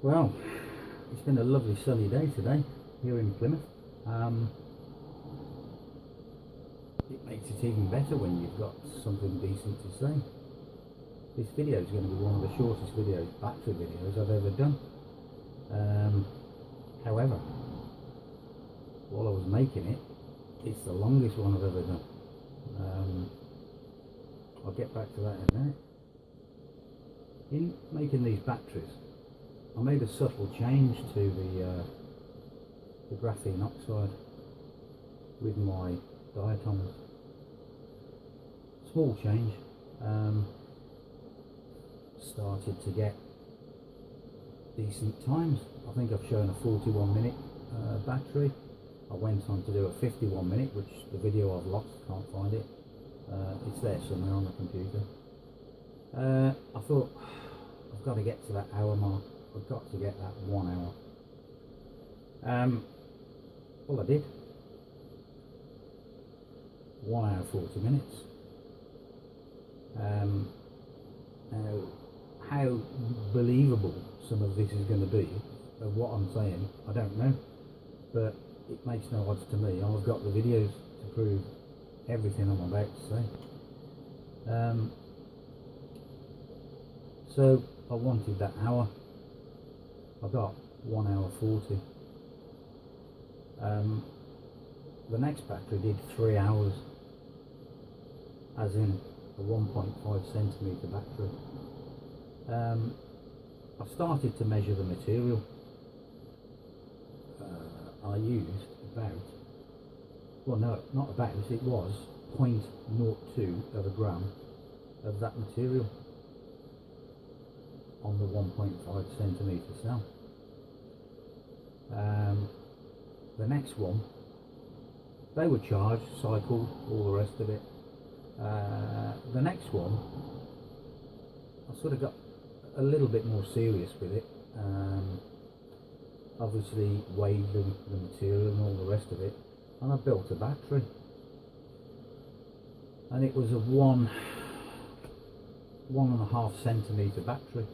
Well, it's been a lovely sunny day today here in Plymouth. It makes it even better when you've got something decent to say. This video is going to be one of the shortest battery videos I've ever done. However, while I was making it, it's the longest one I've ever done. I'll get back to that in a minute. In making these batteries, I made a subtle change to the graphene oxide with my diatoms. Small change. Started to get decent times. I think I've shown a 41-minute battery. I went on to do a 51-minute, which the video I've lost, can't find it. It's there somewhere on the computer. I thought, I've got to get to that hour mark. I've got to get that 1 hour. Well, I did. 1 hour 40 minutes. Now, how believable some of this is going to be of what I'm saying, I don't know, but it makes no odds to me. I've got the videos to prove everything I'm about to say. So I wanted that hour. I got 1 hour 40. The next battery did 3 hours, as in a 1.5 centimetre battery. I started to measure the material. I used about, well no, not about, it was 0.02 of a gram of that material on the 1.5 centimetre cell. The next one, they were charged, cycled, all the rest of it. The next one, I sort of got a little bit more serious with it. Obviously weighed the material and all the rest of it, and I built a battery, and it was a 1.5 centimetre battery.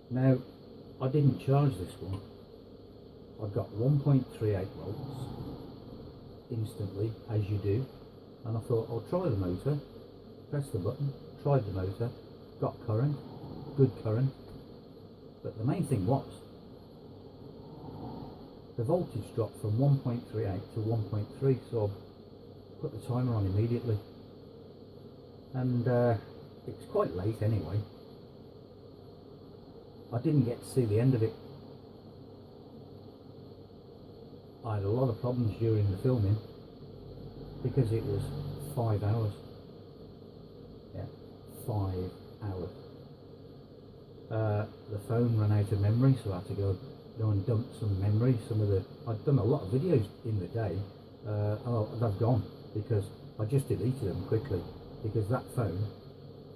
Now, I didn't charge this one. I got 1.38 volts instantly, as you do, and I thought I'll try the motor. Pressed the button, tried the motor, got current, good current, but the main thing was the voltage dropped from 1.38 to 1.3, so I put the timer on immediately, and it's quite late anyway. I didn't get to see the end of it. I had a lot of problems during the filming because it was 5 hours. Yeah, 5 hours. The phone ran out of memory, so I had to go and dump some memory. I'd done a lot of videos in the day. They've gone because I just deleted them quickly because that phone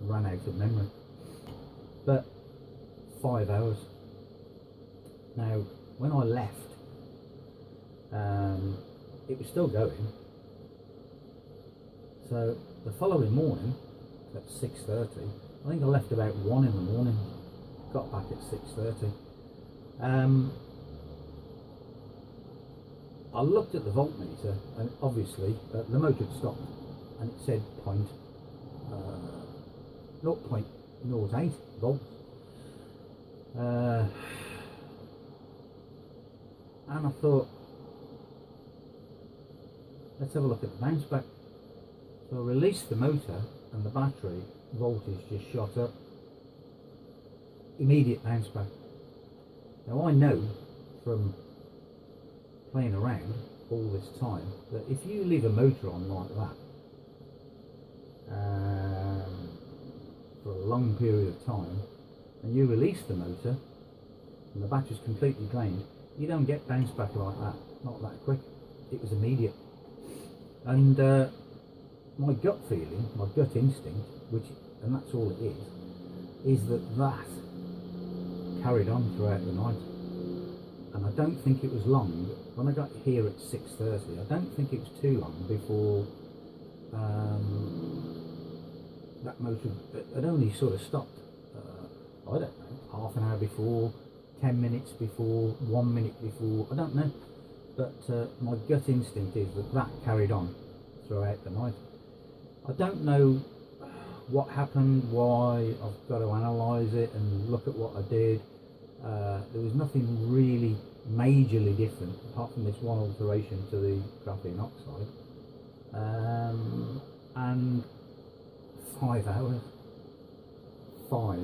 ran out of memory. But 5 hours. Now, when I left, it was still going. So the following morning at 6:30, I think I left about 1 in the morning, got back at 6:30. I looked at the voltmeter, and obviously the motor had stopped, and it said 0.08 volts. And I thought, let's have a look at the bounce back. So I released the motor, and the battery voltage just shot up. Immediate bounce back. Now I know from playing around all this time that if you leave a motor on like that for a long period of time, and you release the motor and the battery's completely drained, you don't get bounce back like that, not that quick. It was immediate. And my gut feeling, my gut instinct, and that's all it is that carried on throughout the night. And I don't think it was long, when I got here at 6:30, I don't think it was too long before that motor had only sort of stopped. I don't know, half an hour before, 10 minutes before, 1 minute before, I don't know. But my gut instinct is that that carried on throughout the night. I don't know what happened, why. I've got to analyse it and look at what I did. There was nothing really majorly different apart from this one alteration to the graphene oxide. And 5 hours. 5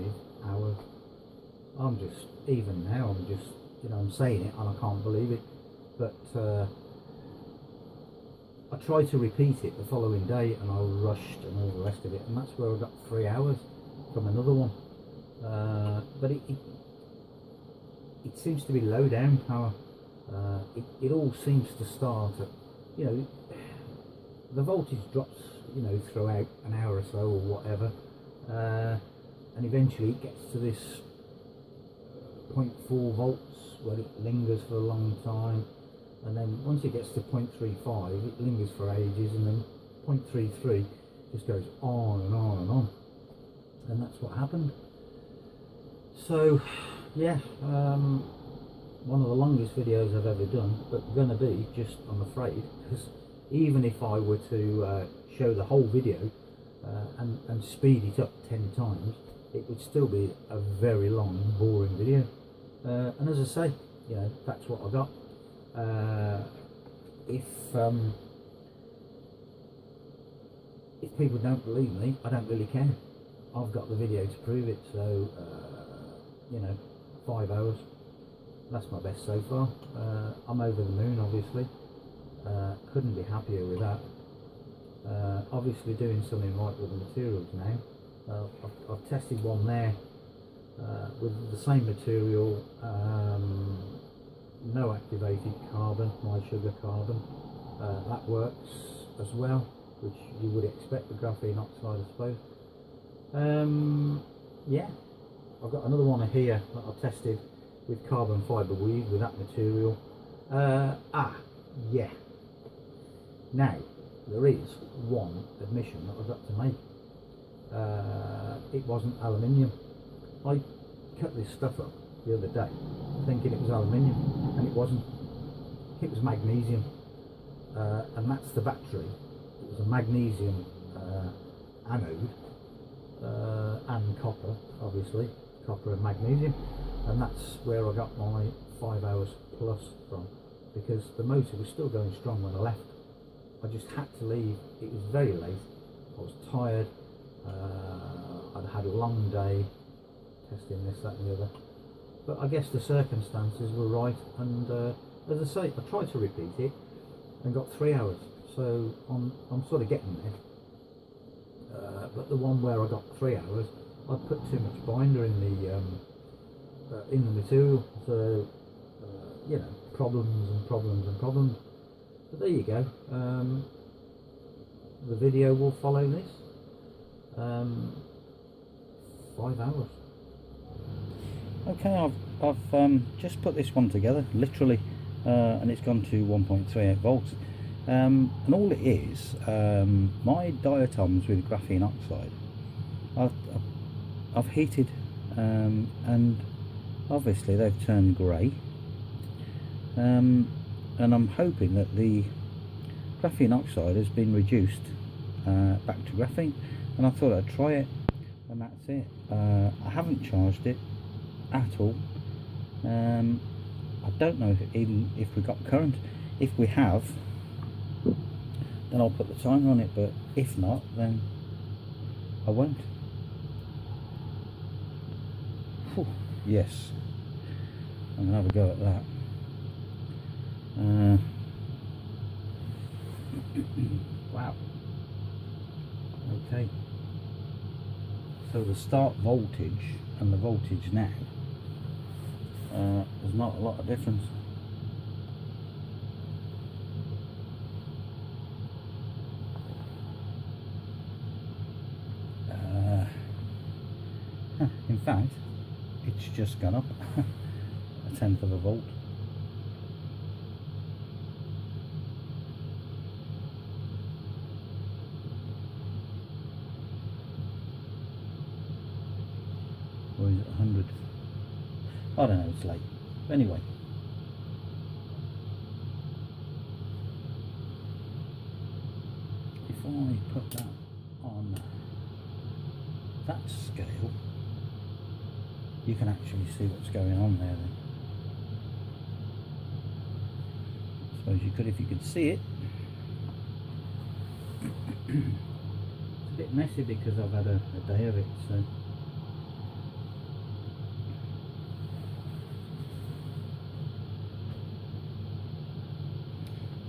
hours. I'm just, even now, I'm just, you know, I'm saying it and I can't believe it. But I tried to repeat it the following day and I rushed and all the rest of it, and that's where I got 3 hours from another one. But it seems to be low down power. It all seems to start at, you know, the voltage drops, you know, throughout an hour or so or whatever, and eventually it gets to this 0.4 volts where it lingers for a long time, and then once it gets to 0.35 it lingers for ages, and then 0.33 just goes on and on and on, and that's what happened. So yeah, one of the longest videos I've ever done, but gonna be, just, I'm afraid, because even if I were to show the whole video and speed it up 10 times, it would still be a very long, boring video. And as I say, you know, that's what I got. If people don't believe me, I don't really care. I've got the video to prove it. So you know, 5 hours, that's my best so far. I'm over the moon, obviously. Couldn't be happier with that. Obviously doing something right with the materials now. I've tested one there with the same material, no activated carbon, my sugar carbon. That works as well, which you would expect with graphene oxide, I suppose. Yeah, I've got another one here that I've tested with carbon fibre weave with that material. Yeah. Now, there is one admission that I've got to make. It wasn't aluminium. I cut this stuff up the other day thinking it was aluminium, and it wasn't. It was magnesium, and that's the battery. It was a magnesium anode and copper, obviously, copper and magnesium, and that's where I got my 5 hours plus from, because the motor was still going strong when I left. I just had to leave. It was very late. I was tired. I'd had a long day testing this, that and the other. But I guess the circumstances were right, and as I say, I tried to repeat it and got 3 hours. So I'm sort of getting there. But the one where I got 3 hours, I put too much binder in the material. So you know, problems and problems and problems. But there you go. The video will follow this. 5 hours. Okay, I've just put this one together, literally, and it's gone to 1.38 volts. And all it is, my diatoms with graphene oxide, I've heated, and obviously they've turned grey. And I'm hoping that the graphene oxide has been reduced back to graphene, and I thought I'd try it, and that's it. I haven't charged it at all. I don't know if we got current. If we have, then I'll put the timer on it, but if not, then I won't. Whew, yes, I'm gonna have a go at that. Wow. Okay, so the start voltage and the voltage now, there's not a lot of difference. In fact, it's just gone up a tenth of a volt. Or is it 100? I don't know, it's late. Anyway. If I put that on that scale, you can actually see what's going on there then. I suppose you could if you could see it. It's a bit messy because I've had a day of it, so.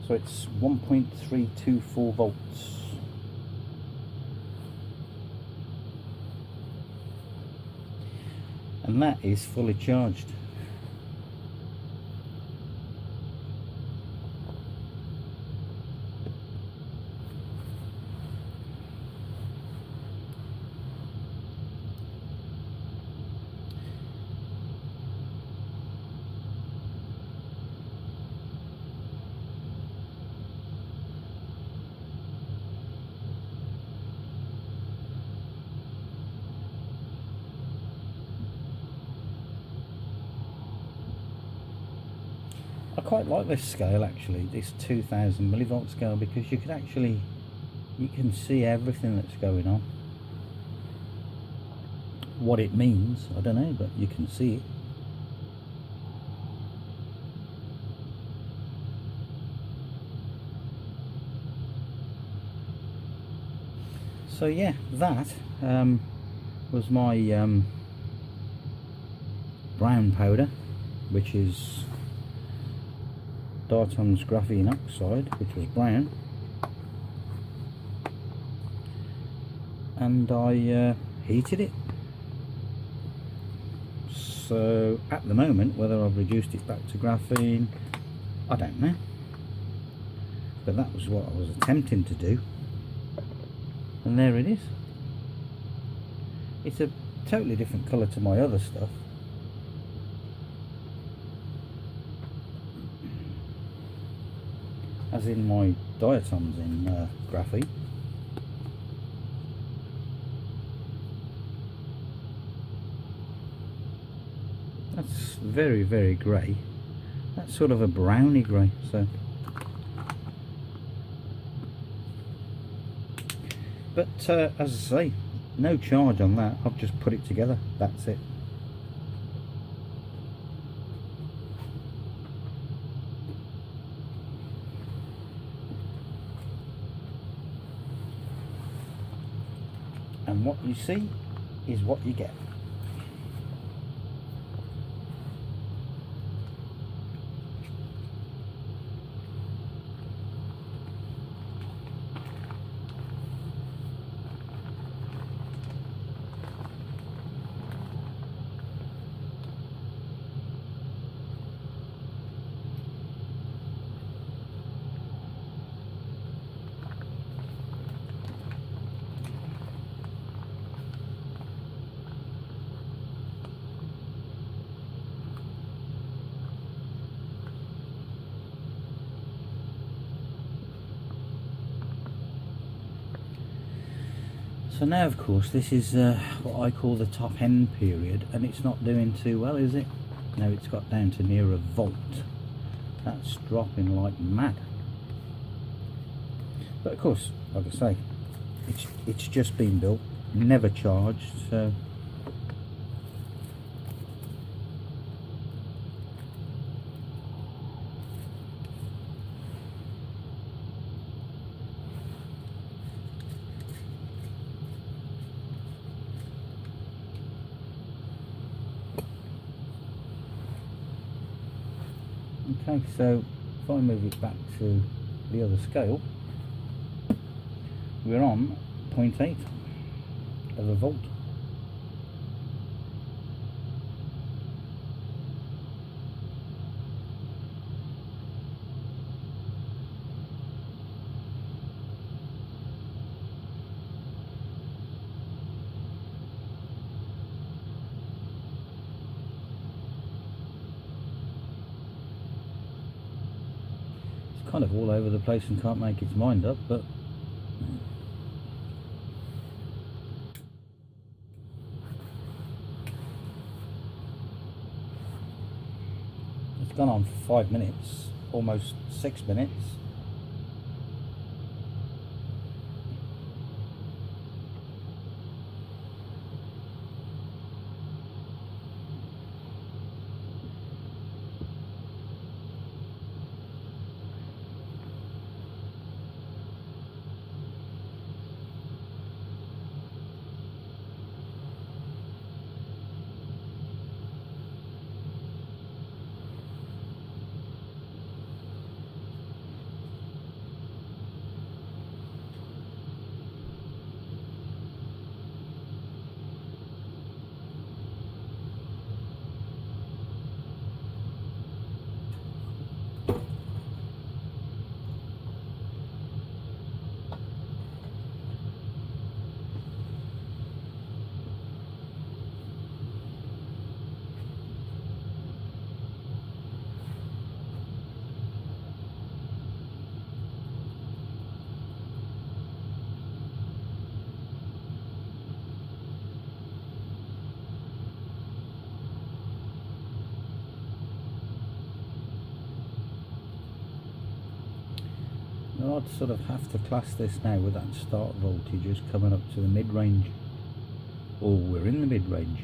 So it's 1.324 volts. And that is fully charged. I quite like this scale actually, this 2000 millivolt scale, because you can see everything that's going on. What it means, I don't know, but you can see it. So yeah, that was my brown powder, which is Diatom's graphene oxide, which was brown, and I heated it. So at the moment, whether I've reduced it back to graphene, I don't know, but that was what I was attempting to do, and there it is. It's a totally different colour to my other stuff. As in my diatoms in graphene. That's very, very grey. That's sort of a browny grey, so. But as I say, no charge on that. I've just put it together. That's it. And what you see is what you get. So now of course this is what I call the top end period, and it's not doing too well, is it? Now it's got down to near a volt. That's dropping like mad. But of course, like I say, it's just been built, never charged, so okay. So if I move it back to the other scale, we're on 0.8 of a volt. It's kind of all over the place and can't make its mind up, but gone on for 5 minutes, almost 6 minutes. I'd sort of have to class this now with that start voltage as coming up to the mid-range, or we're in the mid-range.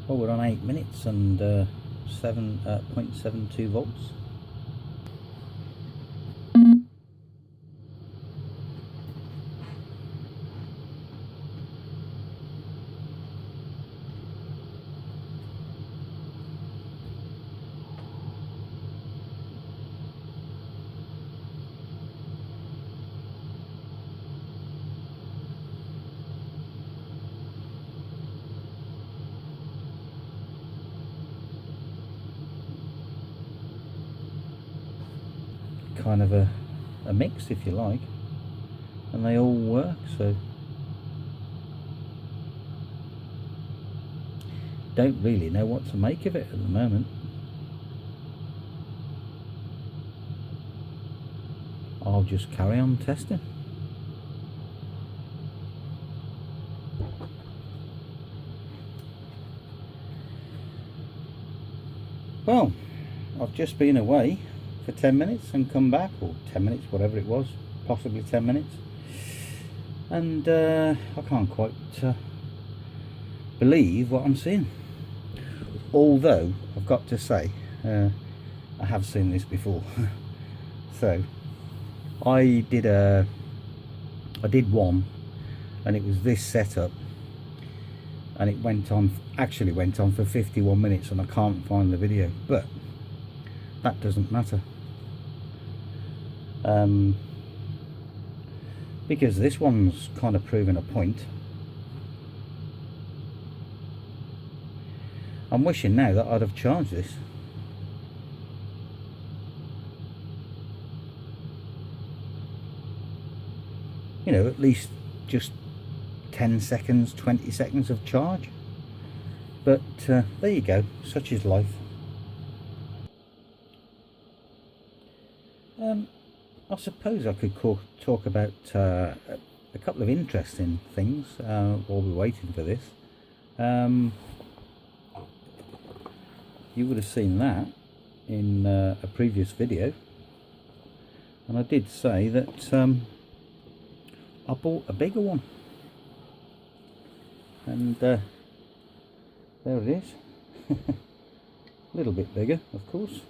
Well, we're on 8 minutes and 7.72 volts. Kind of a mix, if you like, and they all work, so don't really know what to make of it at the moment. I'll just carry on testing. Well, I've just been away for 10 minutes and come back, or 10 minutes, whatever it was, possibly 10 minutes, and I can't quite believe what I'm seeing. Although I've got to say, I have seen this before. So I did one, and it was this setup, and it actually went on for 51 minutes, and I can't find the video, but that doesn't matter. Because this one's kind of proving a point. I'm wishing now that I'd have charged this. You know, at least just 10 seconds, 20 seconds of charge. But there you go, such is life. I suppose I could talk about a couple of interesting things while we're waiting for this. You would have seen that in a previous video, and I did say that I bought a bigger one, and there it is. A little bit bigger, of course.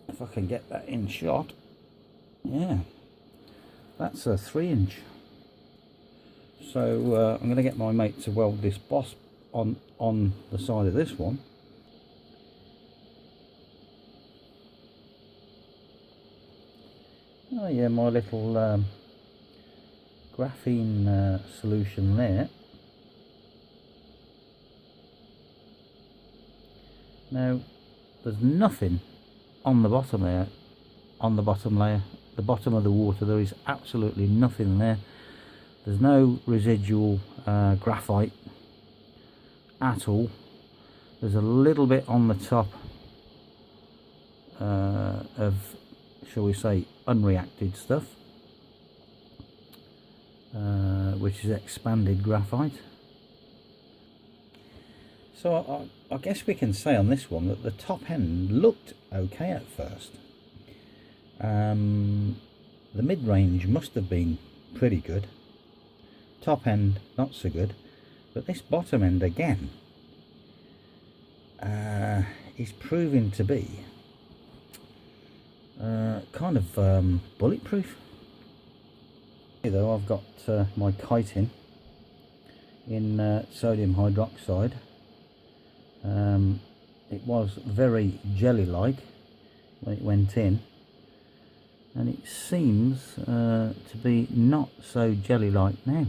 If I can get that in shot, yeah. That's a 3-inch. So I'm going to get my mate to weld this boss on the side of this one. Oh yeah, my little graphene solution there. Now there's nothing on the bottom there, on the bottom layer, the bottom of the water. There is absolutely nothing there. There's no residual graphite at all. There's a little bit on the top of, shall we say, unreacted stuff, which is expanded graphite. So I guess we can say on this one that the top end looked okay at first. The mid-range must have been pretty good. Top end not so good, but this bottom end again is proving to be kind of bulletproof. Here though, I've got my chitin in sodium hydroxide. It was very jelly-like when it went in, and it seems to be not so jelly-like now.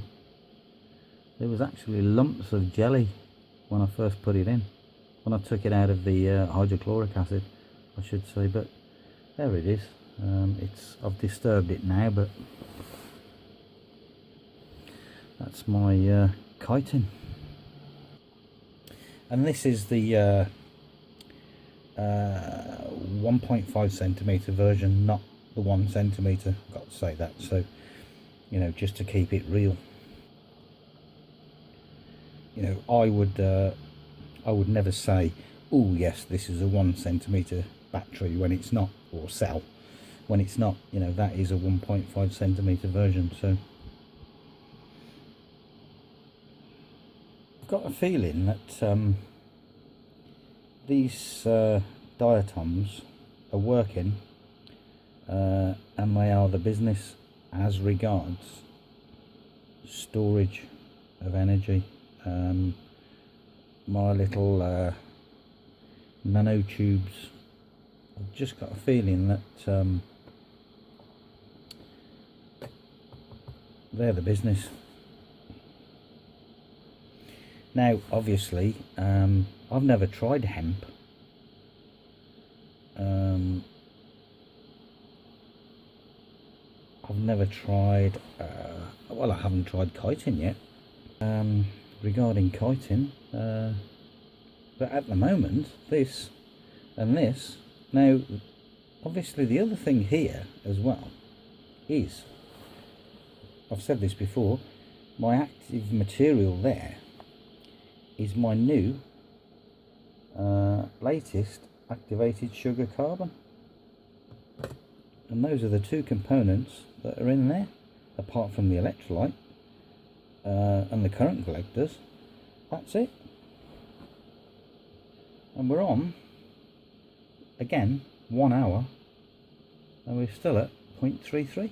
There was actually lumps of jelly when I first put it in, when I took it out of the hydrochloric acid, I should say, but there it is. I've disturbed it now, but that's my chitin. And this is the 1.5 centimeter version, not the 1 centimeter. I've got to say that, so you know, just to keep it real. You know, I would never say, oh yes, this is a 1 centimeter battery when it's not, or cell when it's not. You know, that is a 1.5 centimeter version. So I've got a feeling that these diatoms are working, and they are the business as regards storage of energy. My little nanotubes, I've just got a feeling that they're the business. Now obviously I've never tried hemp. I've never tried well, I haven't tried chitin yet. Regarding chitin, but at the moment this and this. Now obviously the other thing here as well is, I've said this before, my active material there is my new latest activated sugar carbon, and those are the two components that are in there, apart from the electrolyte and the current collectors. That's it. And we're on again 1 hour and we're still at 0.33.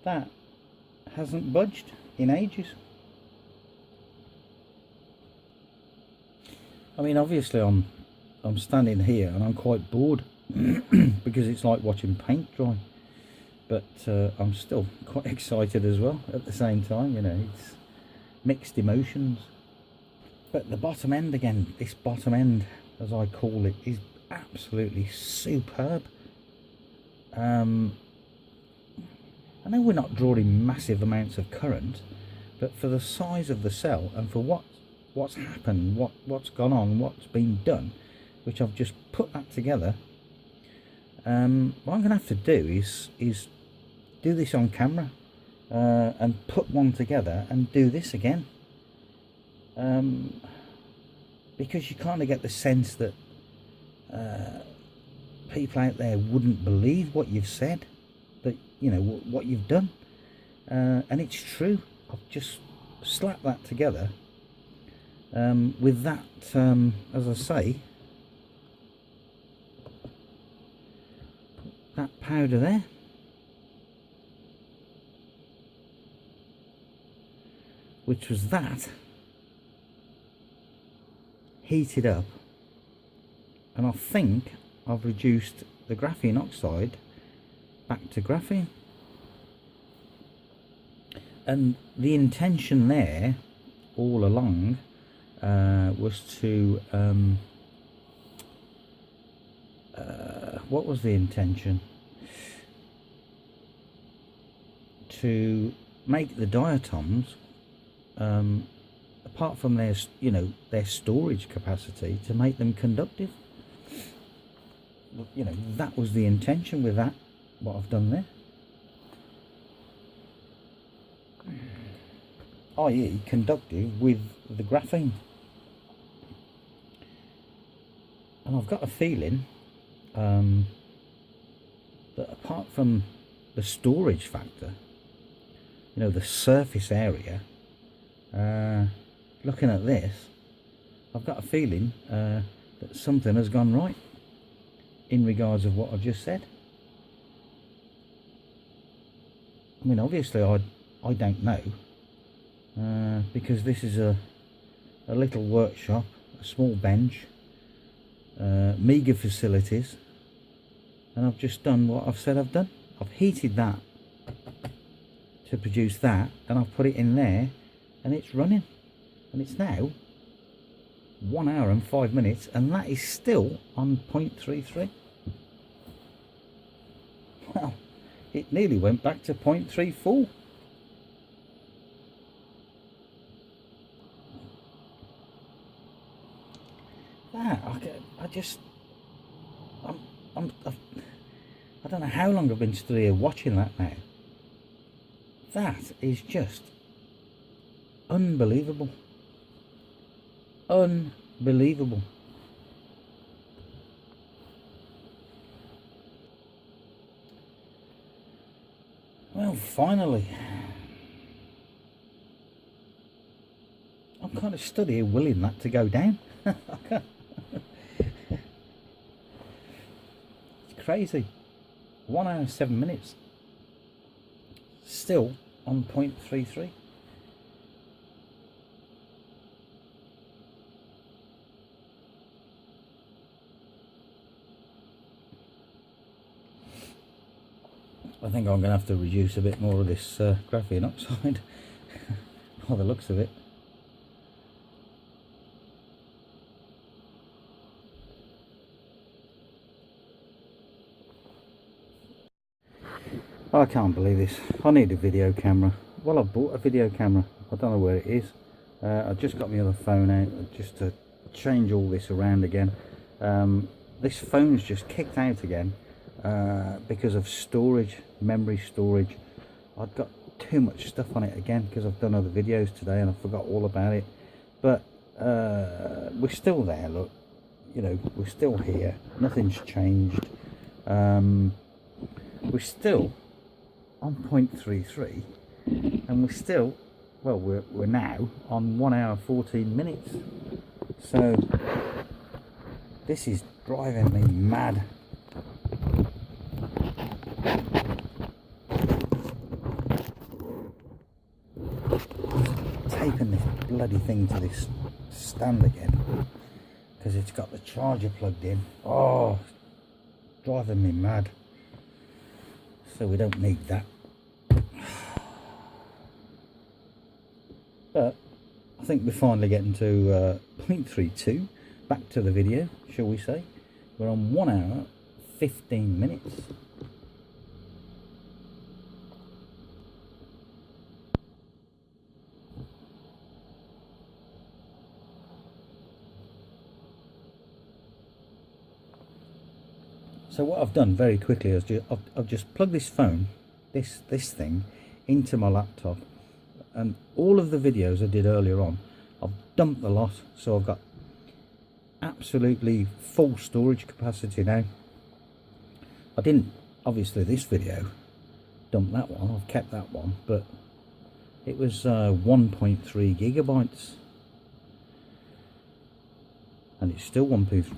That hasn't budged in ages. I mean, obviously I'm standing here and I'm quite bored because it's like watching paint dry, but I'm still quite excited as well at the same time. You know, it's mixed emotions. But the bottom end again, this bottom end as I call it, is absolutely superb. I know we're not drawing massive amounts of current, but for the size of the cell and for what's happened, what's gone on, what's been done, which I've just put that together, what I'm going to have to do is do this on camera and put one together and do this again, because you kind of get the sense that people out there wouldn't believe what you've said, that you know what you've done, and it's true. I've just slapped that together with that, as I say, that powder there. which was that heated up, and I think I've reduced the graphene oxide back to graphene. And the intention there all along was to what was the intention? To make the diatoms, apart from their, you know, their storage capacity, to make them conductive. You know, that was the intention with that, what I've done there. I.e. conductive with the graphene. And I've got a feeling that apart from the storage factor, you know, the surface area, looking at this, I've got a feeling that something has gone right in regards of what I've just said. I mean, obviously I don't know, because this is a little workshop, a small bench, meagre facilities, and I've just done what I've said I've done. I've heated that to produce that, and I've put it in there, and it's running, and it's now 1 hour and 5 minutes, and that is still on 0.33. Well, it nearly went back to 0.34. I don't know how long I've been stood here watching that now. That is just unbelievable. Unbelievable. Well, finally, I'm kind of stood here willing that to go down. It's crazy. 1 hour and 7 minutes. Still on 0.33. I think I'm going to have to reduce a bit more of this graphene oxide by the looks of it. I can't believe this. I need a video camera. Well, I bought a video camera. I don't know where it is. I just got my other phone out just to change all this around again. This phone's just kicked out again because of storage, memory storage. I've got too much stuff on it again because I've done other videos today and I forgot all about it. But we're still there, look. You know, we're still here. Nothing's changed. We're still on 0.33, and we're still, well, we're now on 1 hour 14 minutes. So this is driving me mad. Taping this bloody thing to this stand again because it's got the charger plugged in. Oh, driving me mad. So we don't need that. But I think we're finally getting to 0.32. Back to the video, shall we say. We're on 1 hour 15 minutes. So what I've done very quickly is I've just plugged this phone, this thing, into my laptop, and all of the videos I did earlier on, I've dumped the lot, so I've got absolutely full storage capacity now. I didn't, obviously this video, dump that one, I've kept that one, but it was 1.3 gigabytes. And it's still 1.3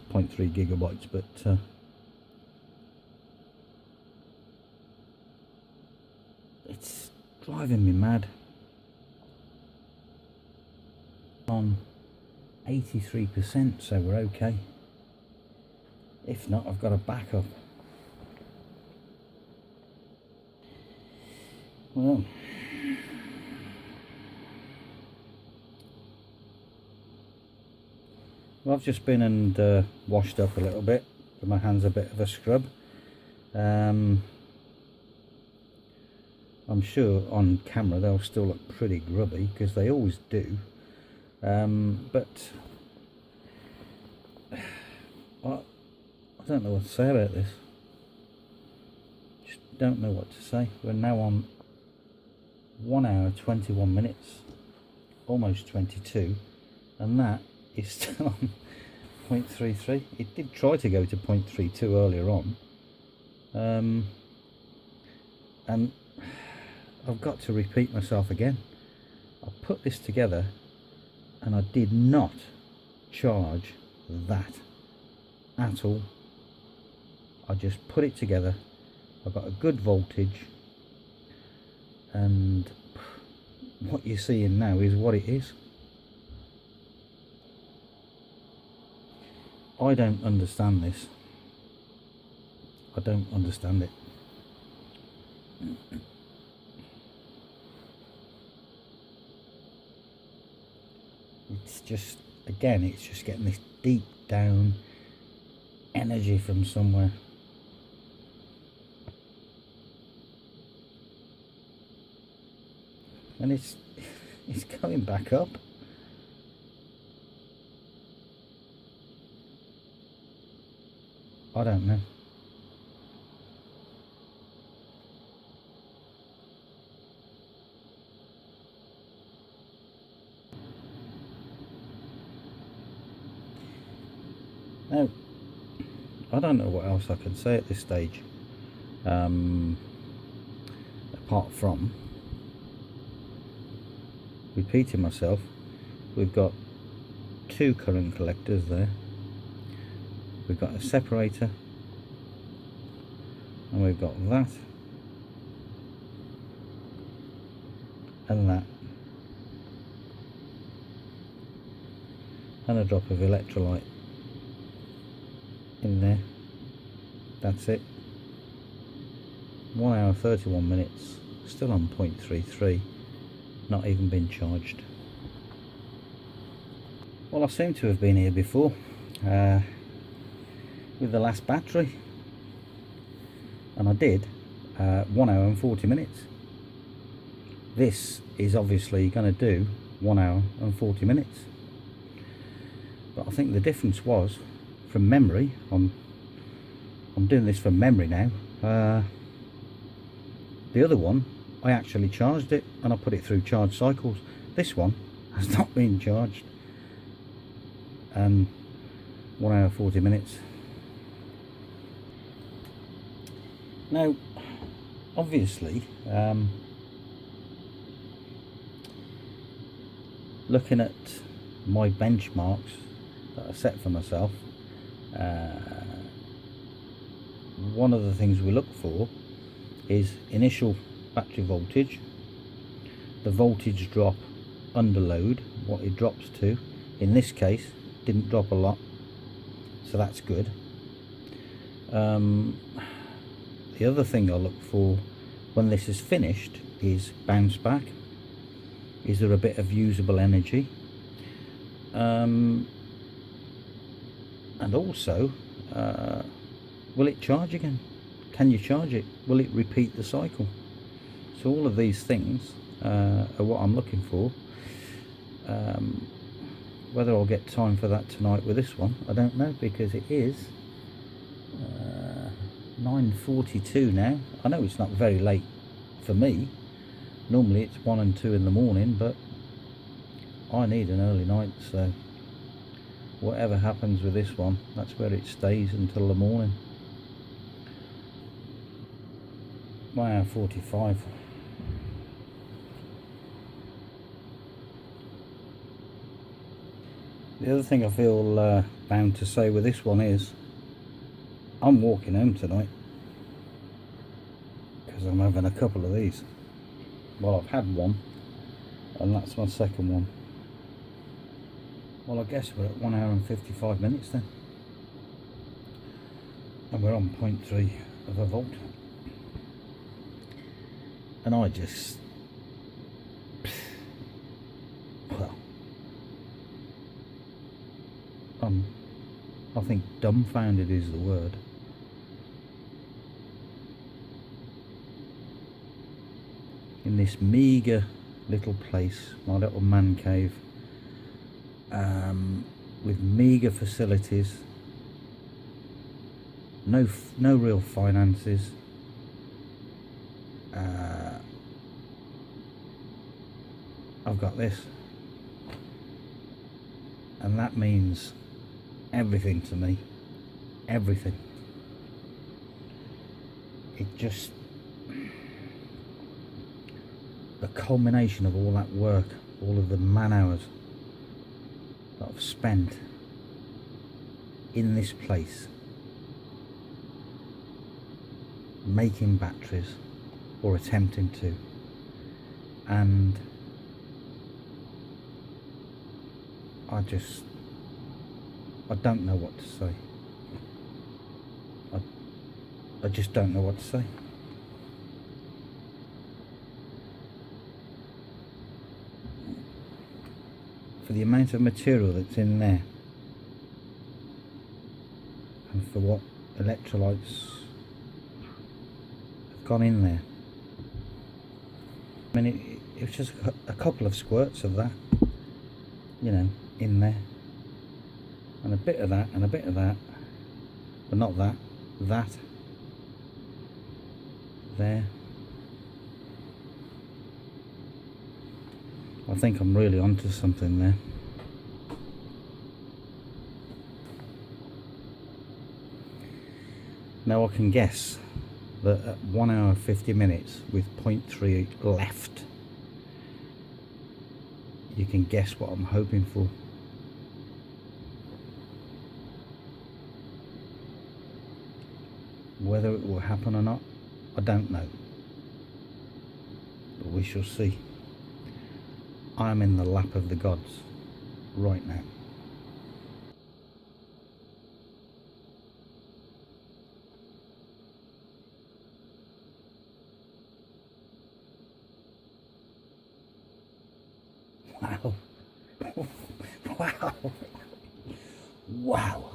gigabytes, but it's driving me mad. on 83%, so we're okay. If not, I've got a backup. Well, I've just been and washed up a little bit. Give my hands a bit of a scrub. I'm sure on camera they'll still look pretty grubby, because they always do. But I don't know what to say about this. Just don't know what to say. We're now on 1 hour 21 minutes, almost 22, and that is still on 0.33. It did try to go to 0.32 earlier on, and I've got to repeat myself again. I put this together and I did not charge that at all. I just put it together. I got a good voltage, and what you're seeing now is what it is. I don't understand this. I don't understand it. It's just, again, it's just getting this deep down energy from somewhere. And it's going back up. I don't know. Now, I don't know what else I can say at this stage, apart from repeating myself. We've got 2 current collectors there. We've got a separator, and we've got that and that, and a drop of electrolyte in there. That's it. 1 hour 31 minutes, still on 0.33, not even been charged. Well, I seem to have been here before with the last battery, and I did 1 hour and 40 minutes. This is obviously going to do 1 hour and 40 minutes, but I think the difference was, from memory, I'm doing this from memory now, the other one I actually charged it and I put it through charge cycles. This one has not been charged, and 1 hour 40 minutes. Now, obviously, looking at my benchmarks that I set for myself, one of the things we look for is initial battery voltage, the voltage drop under load, what it drops to. In this case, didn't drop a lot, so that's good. The other thing I look for when this is finished is bounce back. Is there a bit of usable energy? And also, will it charge again? Can you charge it? Will it repeat the cycle? So all of these things are what I'm looking for. Whether I'll get time for that tonight with this one, I don't know, because it is 9:42 now. I know it's not very late for me. Normally it's 1 and 2 in the morning, but I need an early night, so whatever happens with this one, that's where it stays until the morning. 1 hour 45. The other thing I feel bound to say with this one is I'm walking home tonight, because I'm having a couple of these. Well, I've had one, and that's my second one. Well, I guess we're at 1 hour and 55 minutes then. And we're on 0.3 of a volt. And I just, well, I think dumbfounded is the word. In this meagre little place, my little man cave, with meagre facilities, no real finances, I've got this, and that means everything to me, everything. It just, the culmination of all that work, all of the man hours that I've spent in this place making batteries, or attempting to, and I don't know what to say. I just don't know what to say. For the amount of material that's in there, and for what electrolytes have gone in there. I mean, it was just a couple of squirts of that, you know, in there, and a bit of that, and a bit of that, but not that, that, there. I think I'm really onto something there. Now I can guess that at 1 hour 50 minutes with 0.3 left, you can guess what I'm hoping for. Whether it will happen or not, I don't know, but we shall see. I am in the lap of the gods right now. Wow. Wow. Wow.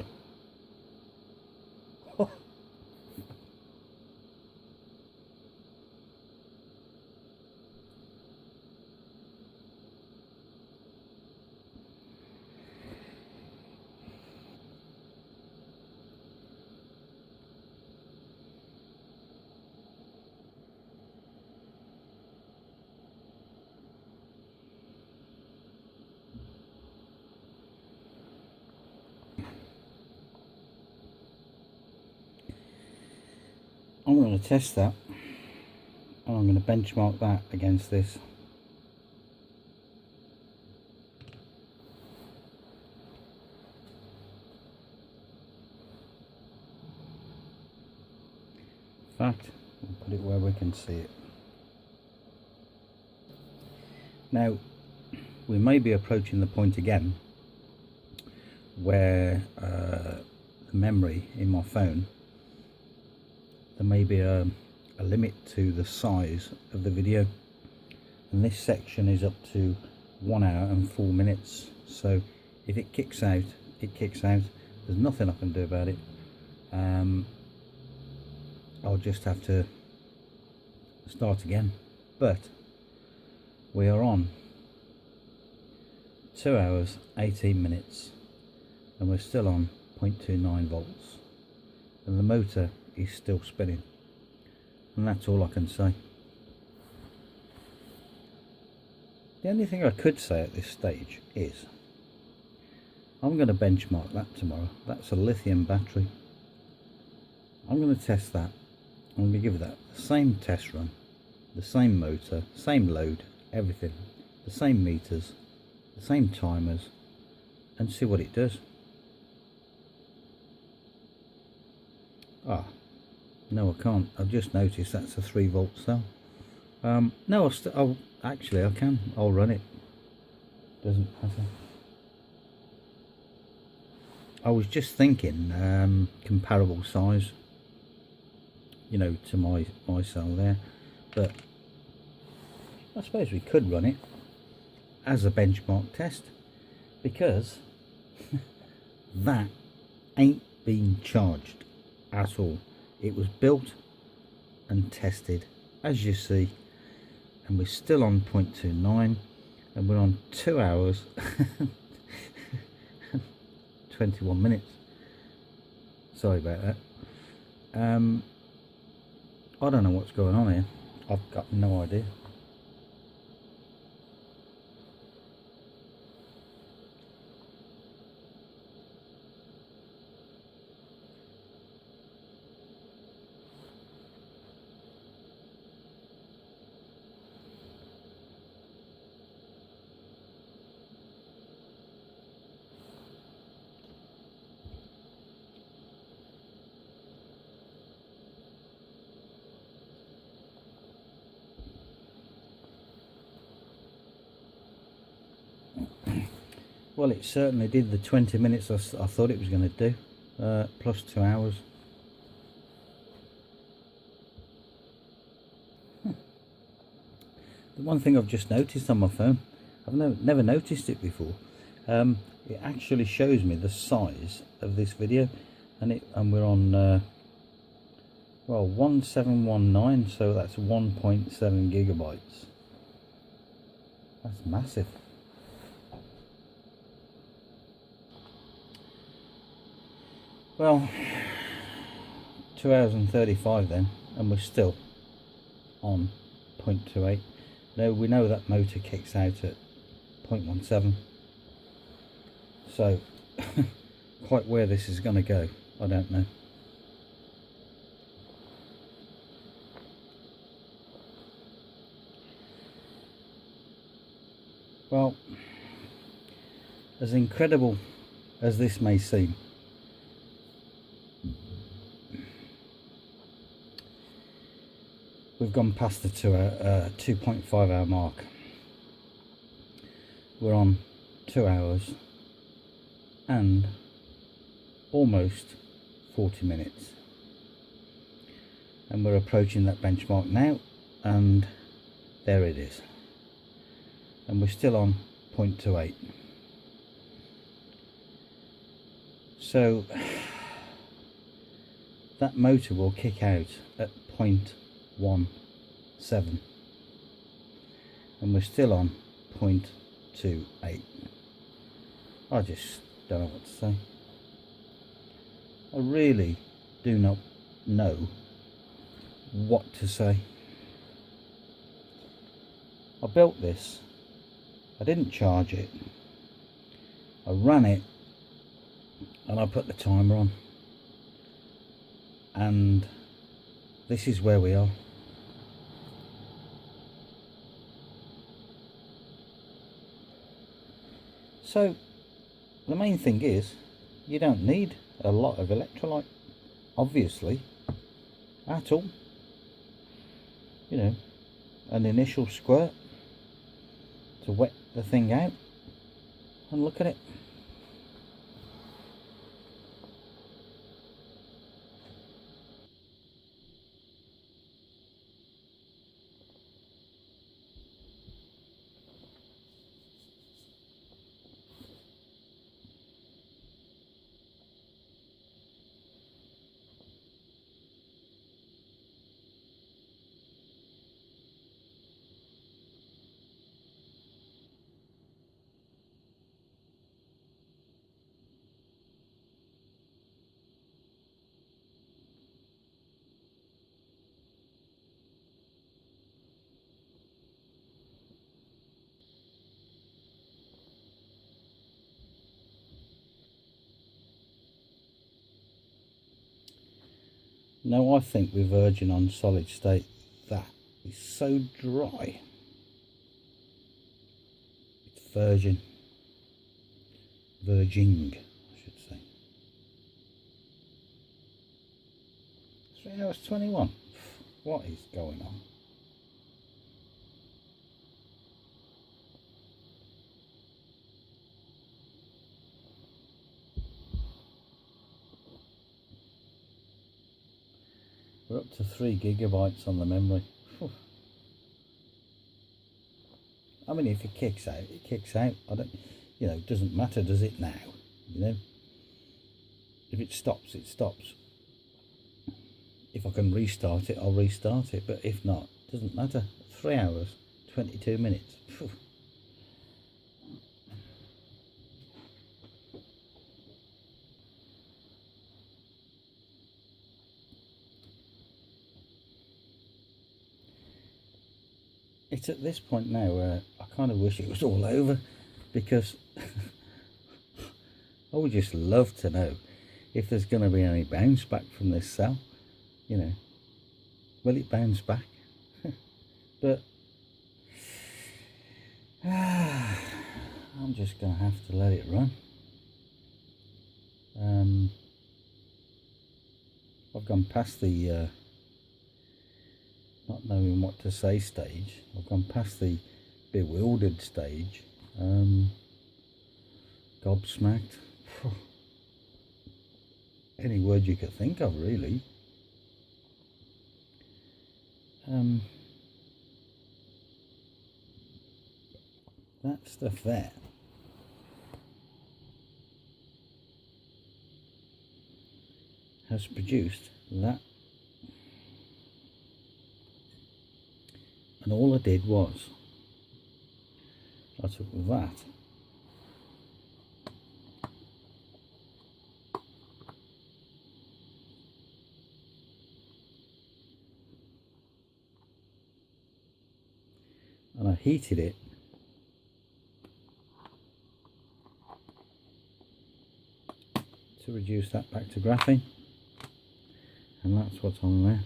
I'm going to test that, and I'm going to benchmark that against this. In fact, we'll put it where we can see it. Now, we may be approaching the point again where the memory in my phone, there may be a limit to the size of the video, and this section is up to 1 hour and 4 minutes. So if it kicks out, it kicks out. There's nothing I can do about it. I'll just have to start again. But we are on 2 hours 18 minutes, and we're still on 0.29 volts, and the motor is still spinning, and that's all I can say. The only thing I could say at this stage is I'm going to benchmark that tomorrow. That's a lithium battery. I'm going to test that. I'm going to give that the same test run, the same motor, same load, everything, the same meters, the same timers, and see what it does. No, I can't. I've just noticed that's a 3 volt cell. No, I'll actually I can. I'll run it. Doesn't matter. I was just thinking comparable size, you know, to my cell there, but I suppose we could run it as a benchmark test, because that ain't been charged at all. It was built and tested, as you see, and we're still on 0.29, and we're on 2 hours 21 minutes. Sorry about that. I don't know what's going on here. I've got no idea. Well, it certainly did the 20 minutes I thought it was going to do, plus 2 hours. The one thing I've just noticed on my phone, I've never noticed it before, it actually shows me the size of this video, and we're on well, 1719, so that's 1.7 gigabytes. That's massive. Well, 2 hours and 35 then, and we're still on 0.28. Now we know that motor kicks out at 0.17, so quite where this is going to go, I don't know. Well, as incredible as this may seem, we've gone past the 2.5 hour mark. We're on 2 hours and almost 40 minutes. And we're approaching that benchmark now, and there it is. And we're still on 0.28. So that motor will kick out at 0.17, and we're still on 0.28. I just don't know what to say. I really do not know what to say. I built this, I didn't charge it, I ran it, and I put the timer on, and this is where we are. So the main thing is, you don't need a lot of electrolyte, obviously, at all. You know, an initial squirt to wet the thing out, and look at it. Now I think we're verging on solid state. That is so dry. It's verging, I should say. 3 hours 21. What is going on? We're up to 3 gigabytes on the memory. Whew. I mean, if it kicks out, it kicks out. I don't, you know, it doesn't matter, does it now? You know, if it stops, it stops. If I can restart it, I'll restart it. But if not, it doesn't matter. 3 hours, 22 minutes. Whew. It's at this point now where I kind of wish it was all over, because I would just love to know if there's going to be any bounce back from this cell. You know, will it bounce back? But I'm just going to have to let it run. I've gone past the not knowing what to say stage. I've gone past the bewildered stage. Gobsmacked. Any word you could think of, really. That stuff there has produced that, and all I did was I took that and I heated it to reduce that back to graphene, and that's what's on there,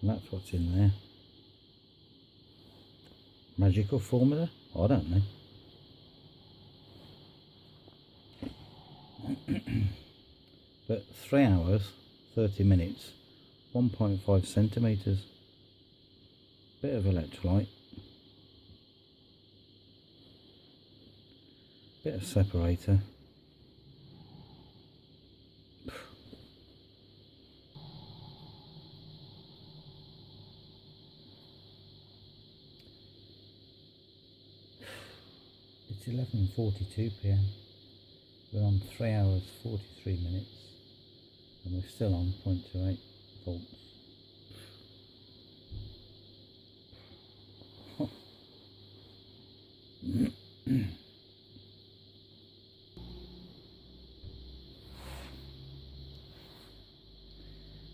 and that's what's in there. Magical formula? I don't know. But 3 hours 30 minutes, 1.5 centimeters, bit of electrolyte, bit of separator. It's 11:42 p.m. We're on 3 hours 43 minutes and we're still on 0.28 volts.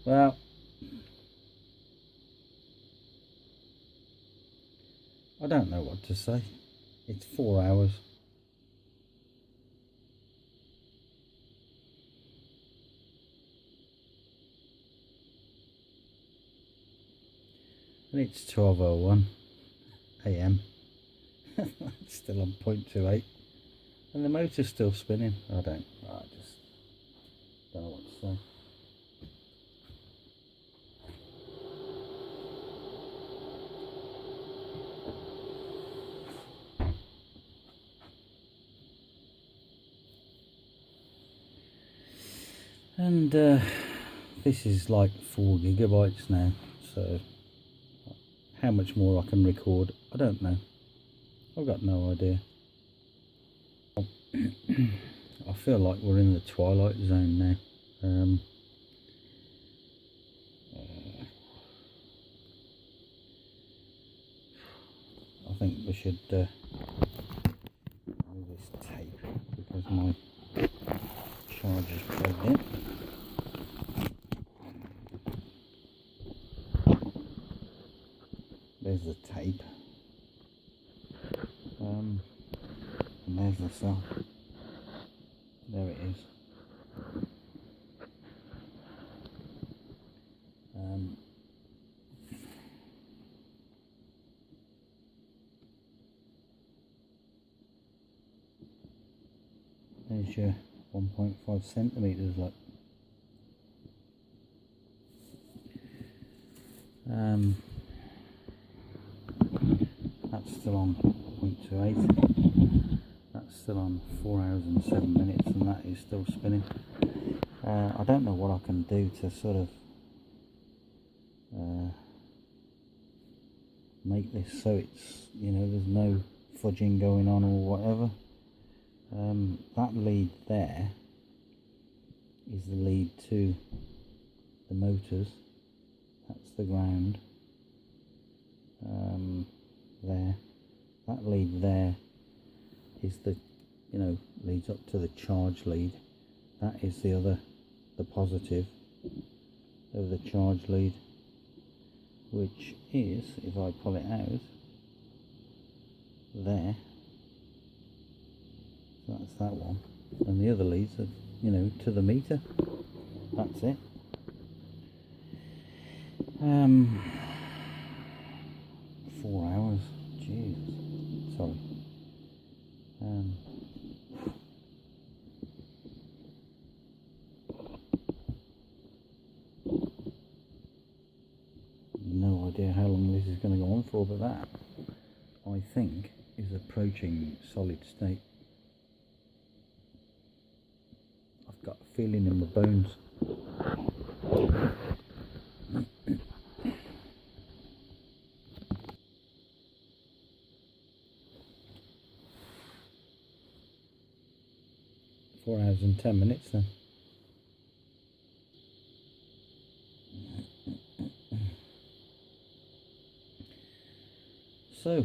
Well, I don't know what to say. It's 4 hours. And it's 12:01 AM. It's still on 0.28 and the motor's still spinning. I just don't know what to say. And this is like 4 gigabytes now, so how much more I can record, I don't know. I've got no idea. I feel like we're in the twilight zone now. I think we should move this tape because my charger's plugged in. There's the tape, and there's the cell. There it is. There's your 1.5 centimeters, look. That's still on 0.28. That's still on 4 hours and 7 minutes, and that is still spinning. I don't know what I can do to sort of make this so it's, you know, there's no fudging going on or whatever. That lead there is the lead to the motors. That's the ground. There, that lead there is the, you know, leads up to the charge lead. That is the positive of the charge lead, which is, if I pull it out, there. So that's that one, and the other leads are, you know, to the meter. That's it. 4 hours. Jesus. Sorry. No idea how long this is going to go on for, but that, I think, is approaching solid state. I've got a feeling in my bones. Four hours and 10 minutes then. So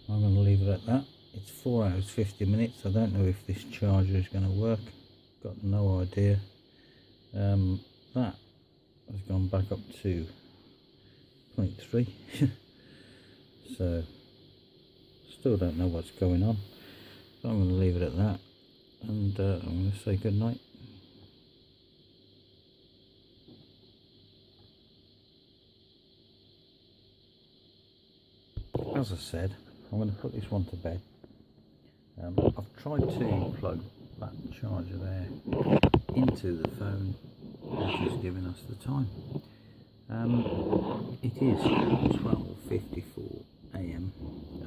I'm going to leave it at that. It's 4 hours 50 minutes. I don't know if this charger is going to work. Got no idea. That has gone back up to 0.3. So still don't know what's going on. So I'm going to leave it at that, and I'm going to say good night. As I said, I'm going to put this one to bed. I've tried to plug that charger there into the phone, which is giving us the time. It is 12:54 AM.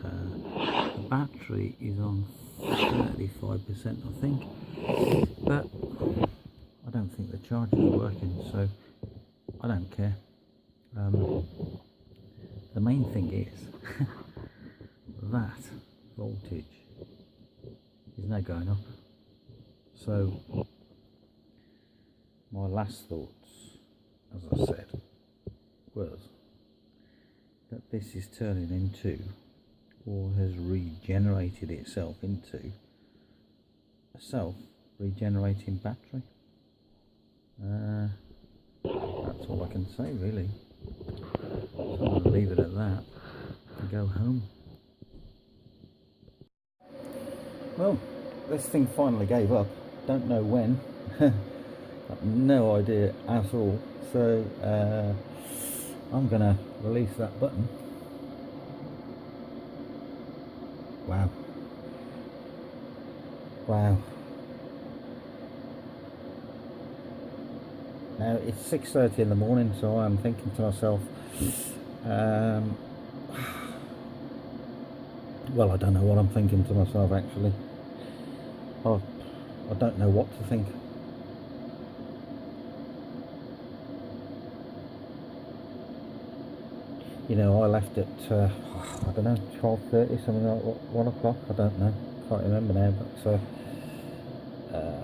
The battery is on 35%, I think, but I don't think the charger is working, so I don't care. The main thing is that voltage is now going up. So my last thoughts, as I said, was that this is turning into, or has regenerated itself into, a self-regenerating battery. That's all I can say, really. So I'm going to leave it at that and go home. Well, this thing finally gave up. Don't know when. Got no idea at all. So I'm going to release that button. Wow. Wow. Now it's 6:30 in the morning, so I'm thinking to myself, well, I don't know what I'm thinking to myself actually. I don't know what to think. You know, I left at I don't know, 12:30, something like 1 o'clock. I don't know, can't remember now. But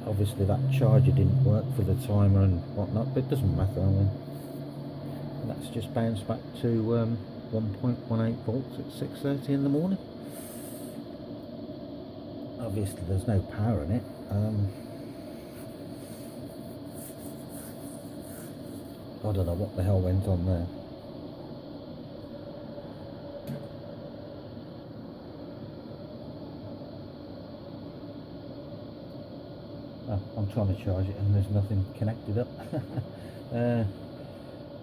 obviously that charger didn't work for the timer and whatnot, but it doesn't matter. I mean, that's just bounced back to 1.18 volts at 6:30 in the morning. Obviously there's no power in it. I don't know what the hell went on there. Oh, I'm trying to charge it and there's nothing connected up.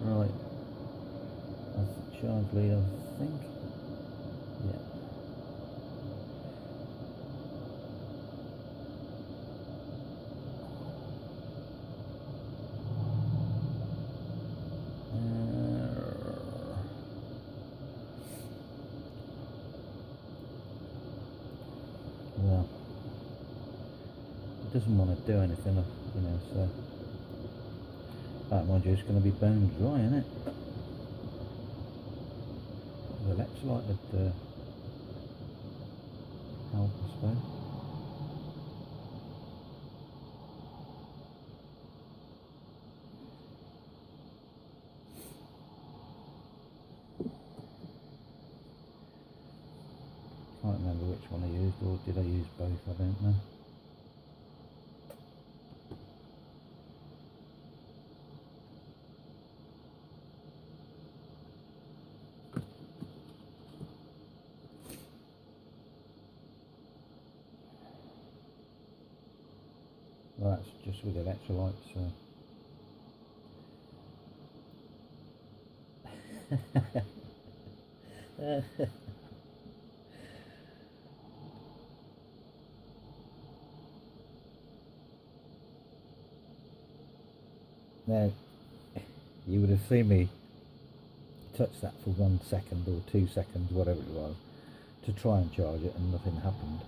Right, that's the charge lead, I think. Yeah. Well, it doesn't want to do anything, you know, so That module's going to be bone dry, isn't it? The electrolyte would help, I suppose. Can't remember which one I used, or did I use both? I don't know. Well, that's just with electrolytes, so. Now, you would have seen me touch that for 1 second or 2 seconds, whatever it was, to try and charge it, and nothing happened.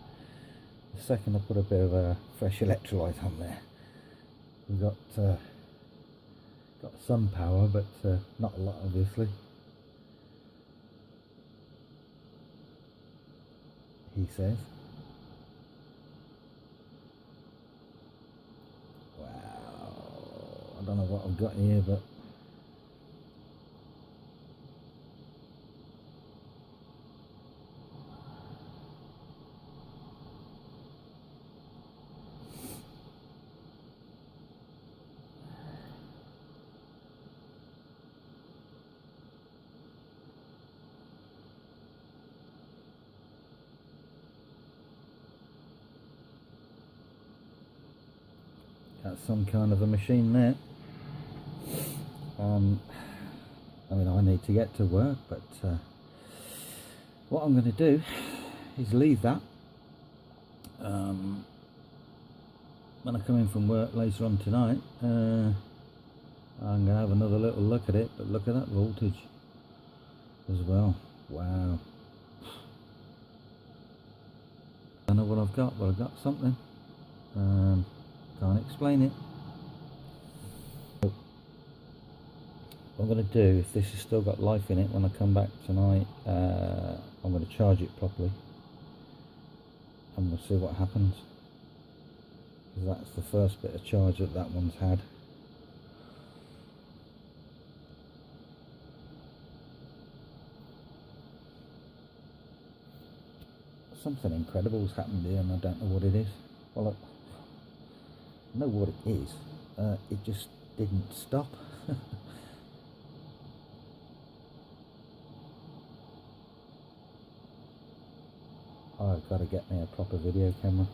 The second I put a bit of a fresh electrolyte on there, we got some power, but not a lot, obviously. He says. Wow, I don't know what I've got here, but that's some kind of a machine there. I mean, I need to get to work, but what I'm going to do is leave that. When I come in from work later on tonight, I'm going to have another little look at it, but look at that voltage as well. Wow. I don't know what I've got, but I've got something. Can't explain it. What I'm going to do, if this has still got life in it when I come back tonight, I'm going to charge it properly and we'll see what happens, because that's the first bit of charge that that one's had. Something incredible's happened here and I don't know what it is. Well, I know what it is, it just didn't stop. I've got to get me a proper video camera.